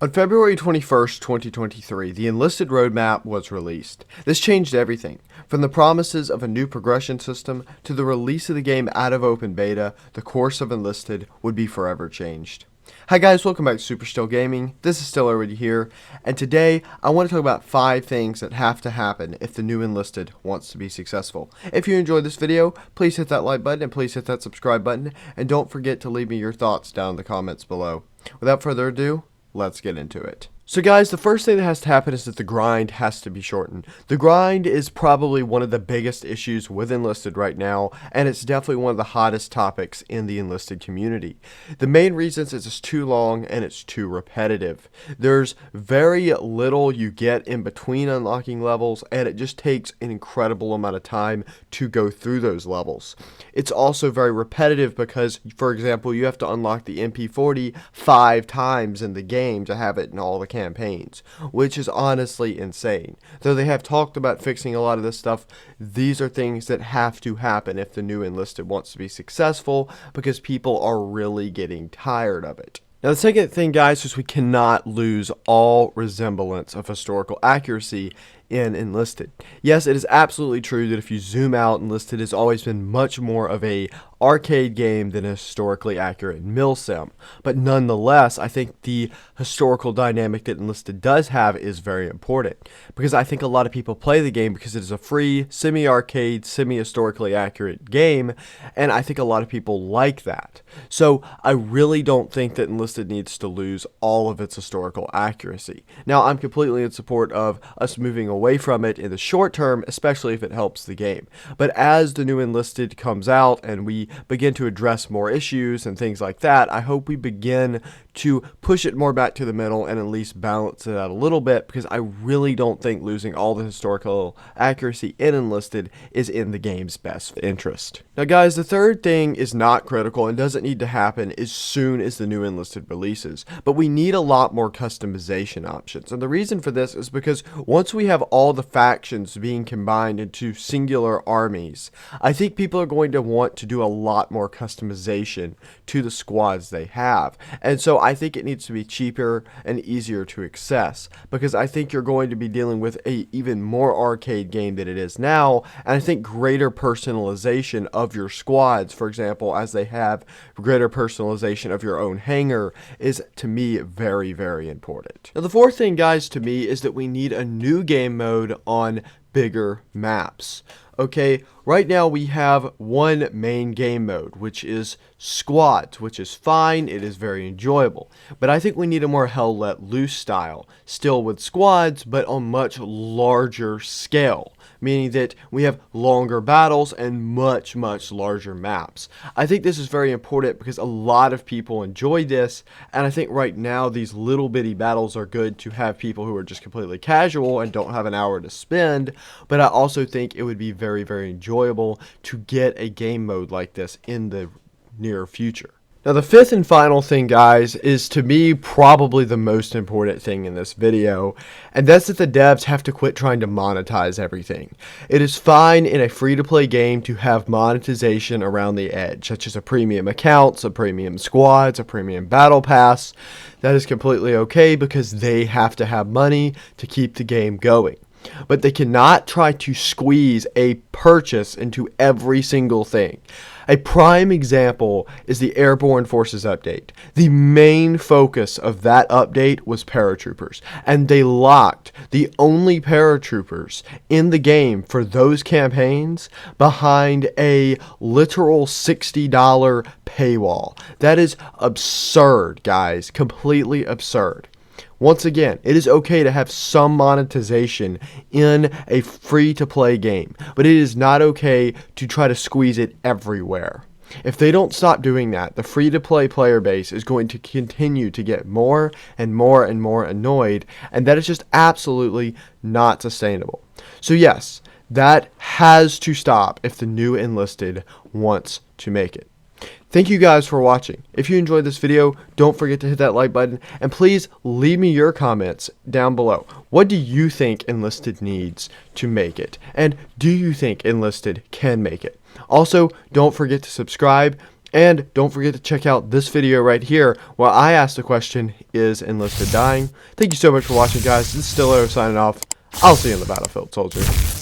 On February 21st, 2023, the Enlisted roadmap was released. This changed everything. From the promises of a new progression system to the release of the game out of open beta, the course of Enlisted would be forever changed. Hi guys, welcome back to SuperSteel Gaming. This is still already here, and today I want to talk about 5 things that have to happen if the new Enlisted wants to be successful. If you enjoyed this video, please hit that like button and please hit that subscribe button, and don't forget to leave me your thoughts down in the comments below. Without further ado, let's get into it. So guys, the first thing that has to happen is that the grind has to be shortened. The grind is probably one of the biggest issues with Enlisted right now, and it's definitely one of the hottest topics in the Enlisted community. The main reason is it's too long and it's too repetitive. There's very little you get in between unlocking levels, and it just takes an incredible amount of time to go through those levels. It's also very repetitive because, for example, you have to unlock the MP40 5 times in the game to have it in all the campaigns, which is honestly insane. Though they have talked about fixing a lot of this stuff, these are things that have to happen if the new Enlisted wants to be successful, because people are really getting tired of it. Now the second thing, guys, is we cannot lose all resemblance of historical accuracy in Enlisted. Yes, it is absolutely true that if you zoom out, Enlisted has always been much more of a arcade game than a historically accurate milsim. But nonetheless, I think the historical dynamic that Enlisted does have is very important, because I think a lot of people play the game because it is a free, semi-arcade, semi-historically accurate game, and I think a lot of people like that. So I really don't think that Enlisted needs to lose all of its historical accuracy. Now, I'm completely in support of us moving away from it in the short term, especially if it helps the game. But as the new Enlisted comes out and we begin to address more issues and things like that, I hope we begin to push it more back to the middle and at least balance it out a little bit, because I really don't think losing all the historical accuracy in Enlisted is in the game's best interest. Now guys, the third thing is not critical and doesn't need to happen as soon as the new Enlisted releases, but we need a lot more customization options. And the reason for this is because once we have all the factions being combined into singular armies, I think people are going to want to do a lot more customization to the squads they have. And so I think it needs to be cheaper and easier to access, because I think you're going to be dealing with a even more arcade game than it is now, and I think greater personalization of your squads, for example, as they have greater personalization of your own hangar, is to me very, very important. Now the fourth thing, guys, to me is that we need a new game mode on bigger maps. Okay, right now we have one main game mode, which is squads, which is fine, it is very enjoyable. But I think we need a more hell let loose style, still with squads, but on much larger scale, meaning that we have longer battles and much, much larger maps. I think this is very important because a lot of people enjoy this, and I think right now these little bitty battles are good to have people who are just completely casual and don't have an hour to spend, but I also think it would be very, very enjoyable to get a game mode like this in the near future. Now the fifth and final thing, guys, is to me probably the most important thing in this video, and that's that the devs have to quit trying to monetize everything. It is fine in a free-to-play game to have monetization around the edge, such as a premium accounts, a premium squads, a premium battle pass. That is completely okay because they have to have money to keep the game going. But they cannot try to squeeze a purchase into every single thing. A prime example is the Airborne Forces update. The main focus of that update was paratroopers, and they locked the only paratroopers in the game for those campaigns behind a literal $60 paywall. That is absurd, guys, completely absurd. Once again, it is okay to have some monetization in a free-to-play game, but it is not okay to try to squeeze it everywhere. If they don't stop doing that, the free-to-play player base is going to continue to get more and more and more annoyed, and that is just absolutely not sustainable. So yes, that has to stop if the new Enlisted wants to make it. Thank you guys for watching. If you enjoyed this video, don't forget to hit that like button, and please leave me your comments down below. What do you think Enlisted needs to make it? And do you think Enlisted can make it? Also, don't forget to subscribe And don't forget to check out this video right here where I ask the question, is Enlisted dying? Thank you so much for watching, guys. This is Stilo signing off. I'll see you in the battlefield, soldier.